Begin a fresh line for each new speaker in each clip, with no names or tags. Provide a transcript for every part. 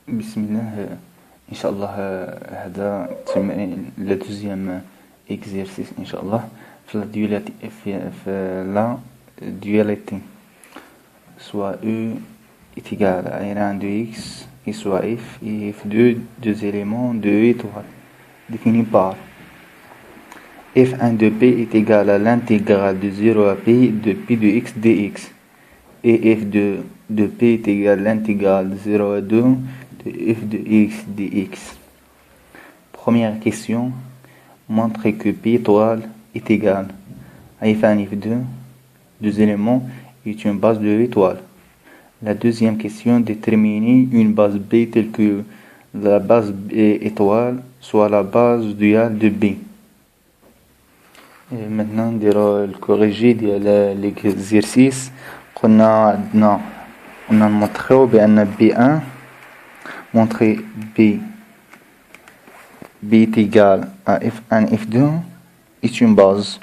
بسم الله. إن شاء الله هذا التمرين le deuxième exercice إن شاء الله في la dualité soit U est égal à R1 de X et soit F et F2 deux éléments de E étoile définis par F1 de P est égal à l'intégrale de 0 à P de P de X dx et F2 de P est égal à l'intégrale de 0 à 2 de F de X dx. Première question, montrez que P étoile est égal à F1 et F2, deux éléments, est une base de étoile. La deuxième question, déterminer une base B telle que la base B étoile soit la base duale de B. Et maintenant, le corrigé de l'exercice, on a montré B1, montrer B est égal à F1, F2 est une base.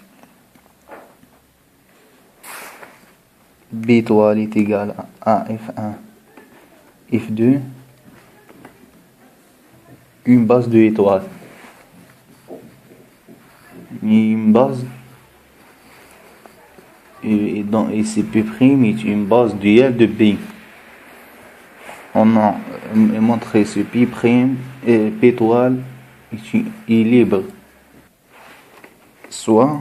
B étoile est égal à F1, F2, une base de étoile. Une base, et c'est P' est une base duale de B. On a montré ce P' et P étoile est libre. Soit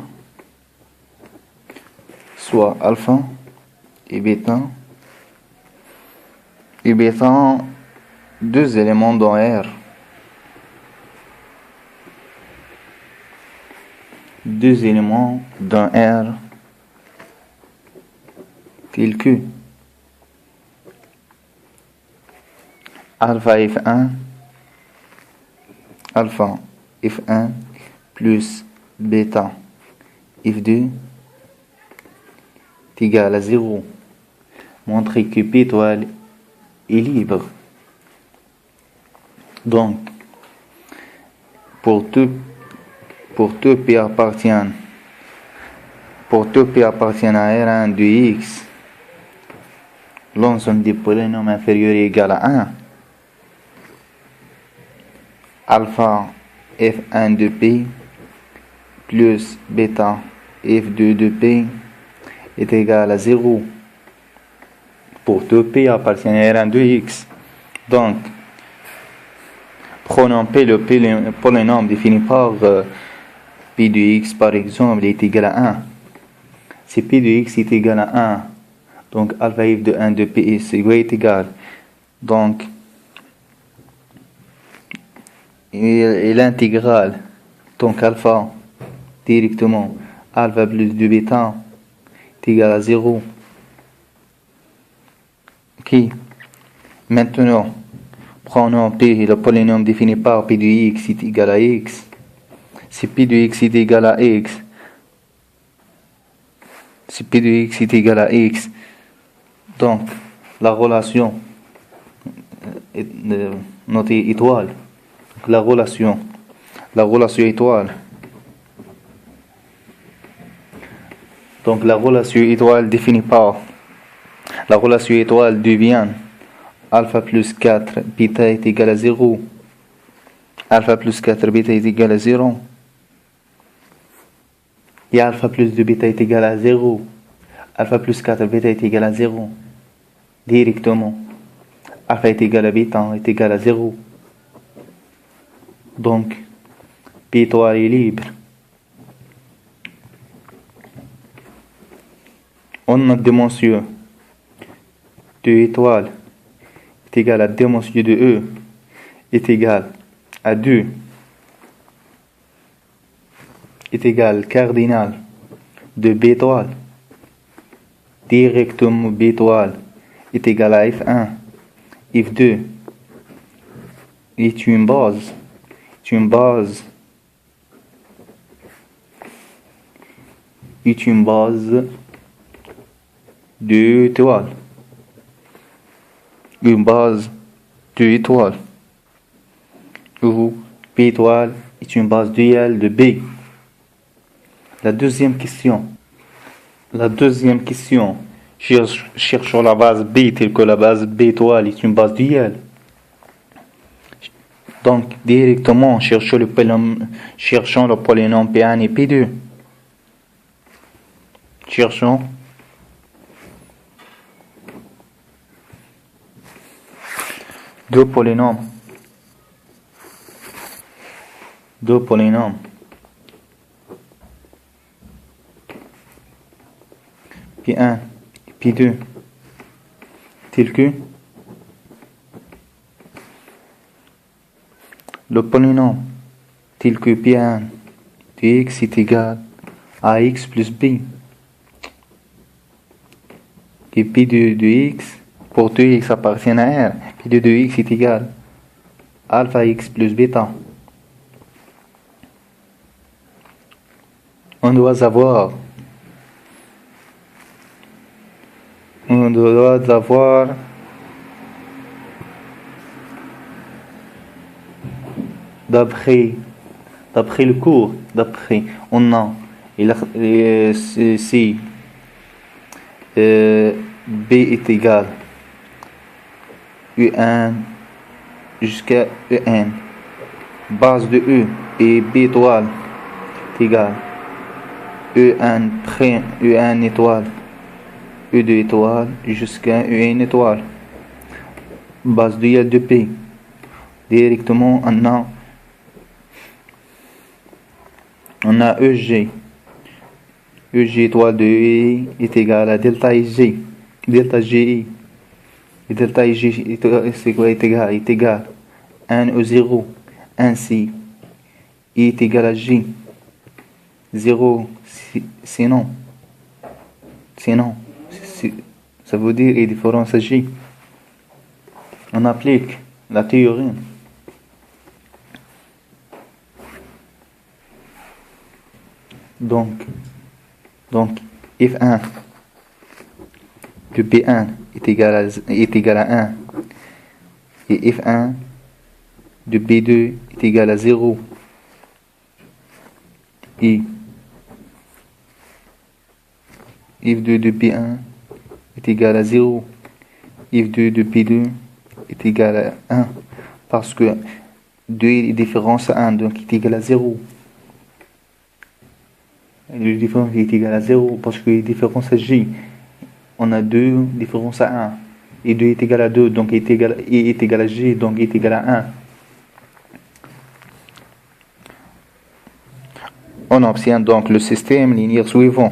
alpha et bêta, deux éléments dans R. Deux éléments dans R tels que alpha F1 plus bêta F2 est égal à 0. Montrer que P étoile est libre. Donc, pour tout P appartient à R1 de X, l'ensemble des polynômes inférieurs est égal à 1. Alpha F1 de P plus bêta F2 de P est égal à 0. Pour tout P appartient à R1 de X. Donc, prenons P, le polynôme défini par P de X, par exemple, est égal à 1. Si P de X est égal à 1, donc alpha F de 1 de P est égal. Donc, et l'intégrale, donc alpha, directement, alpha plus de bêta est égal à 0. Ok. Maintenant, prenons P, le polynôme défini par P de X est égal à X. Si P de X est égal à X, donc la relation notée étoile, la relation étoile. Donc la relation étoile définie par la relation étoile devient alpha plus 4 bêta est égal à 0. Alpha plus 4 bêta est égal à 0. Et alpha plus 2 bêta est égal à 0. Alpha plus 4 bêta est égal à 0. Directement. Alpha est égal à bêta est égal à 0. Donc, P étoile est libre. On a dimension de étoile est égal à dimension de E est égal à 2 est égal cardinal de B étoile. Directement B étoile est égal à F1. F2 est une base. Est une base de étoile. Une base de étoile. Où P étoile est une base duale de B. La deuxième question, cherchons la base B telle que la base B étoile est une base duale. Donc, directement, cherchons le polynôme P1 et P2. Cherchons deux polynômes. P1 et P2, tel que le polynôme tel que P1 de x est égal à x plus b. Et P2 de x, pour 2x appartient à R, P2 de x est égal à alpha x plus bêta. On doit savoir d'après le cours, on a si B est égal UN jusqu'à EN, base de E et B étoile est égal EN étoile, E2 étoile jusqu'à EN étoile, base duale de P. Directement, on a EG. EG étoile de E est égal à delta G. Delta GI. Et delta IG est égal à 1 E0. Ainsi, I est égal à J. 0, sinon, ça veut dire et différence à J. On applique la théorie. Donc, f1 de P1 est égal à 1 et f1 de P2 est égal à 0 et f2 de P1 est égal à 0, f2 de P2 est égal à 1 parce que 2 est différence à 1, donc il est égal à 0. La différence est égale à 0 parce que la différence à J, on a 2 différence à 1. Et 2 est égal à 2, donc est égal à J, donc est égal à 1. On obtient donc le système linéaire suivant.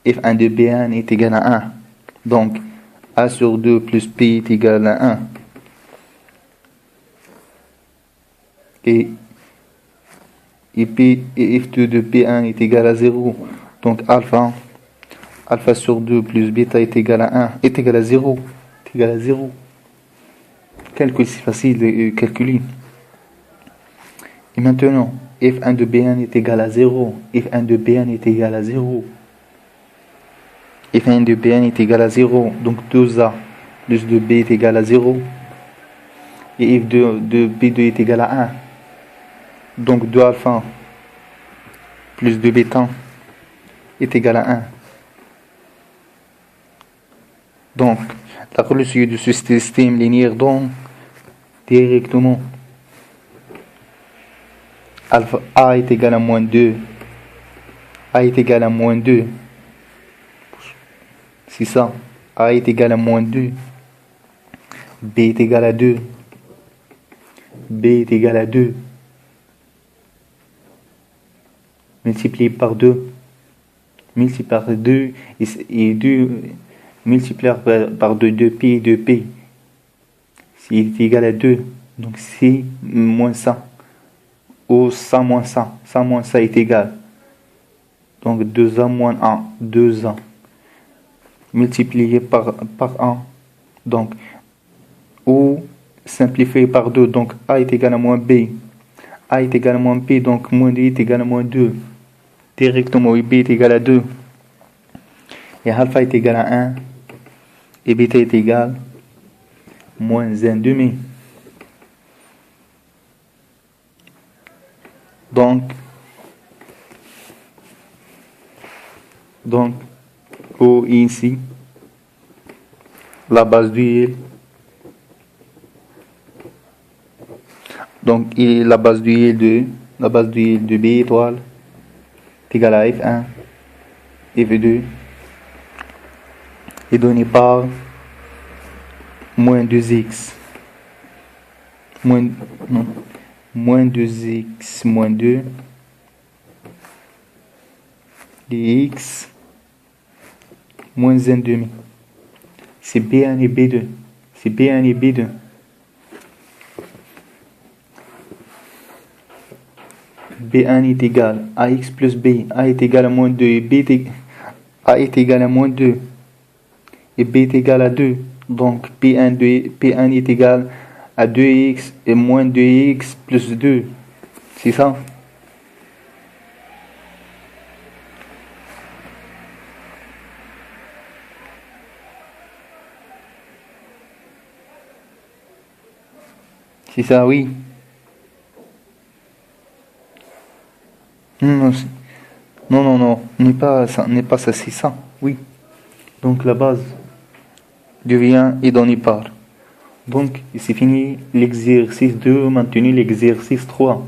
F1 de B1 est égal à 1. Donc A sur 2 plus P est égal à 1. Et f2 de P1 est égal à 0. Donc alpha sur 2 plus bêta est égal à 1, est égal à 0. Est égal à 0. Calcul, c'est facile de calculer. Et maintenant, f1 de B1 est égal à 0. f1 de B1 est égal à 0. f1 de B1 est égal à 0. Donc 2A plus 2B est égal à 0. Et f2 de B2 est égal à 1. Donc 2 alpha plus 2 bêta est égal à 1. Donc, la solution de ce système linéaire donne directement alpha A est égal à moins 2. A est égal à moins 2. C'est ça. A est égal à moins 2. B est égal à 2. B est égal à 2. Multiplié par 2. Multiplié par 2 et 2 multiplié par 2, 2p, 2p. S'il est égal à 2, donc c'est moins ça. Ou ça moins ça. Ça moins ça est égal. Donc 2a moins 1, 2a. Multiplié par 1. Donc, ou simplifié par 2. Donc a est égal à moins b. A est égal à moins p, donc moins 2 est égal à moins 2. Directement, B est égal à 2. Et alpha est égal à 1. Et bêta est égal à moins 1 demi. Donc, ou ici, la base duale Donc, la base du I est 2. La base du I de B étoile est égale à F1, F2, est donné par moins 2x, moins 2x moins 2 dx moins 1,5. C'est B1 et B2. C'est B1 et B2. B1 est égal à AX plus B. A est égal à moins 2 et A est égal à moins 2 et B est égal à 2. Donc P1 est égal à 2x et moins 2x plus 2. C'est ça? C'est ça, oui. Non, n'est pas ça, c'est ça, oui. Donc la base devient est donnée par. Donc c'est fini l'exercice 2, maintenu l'exercice 3.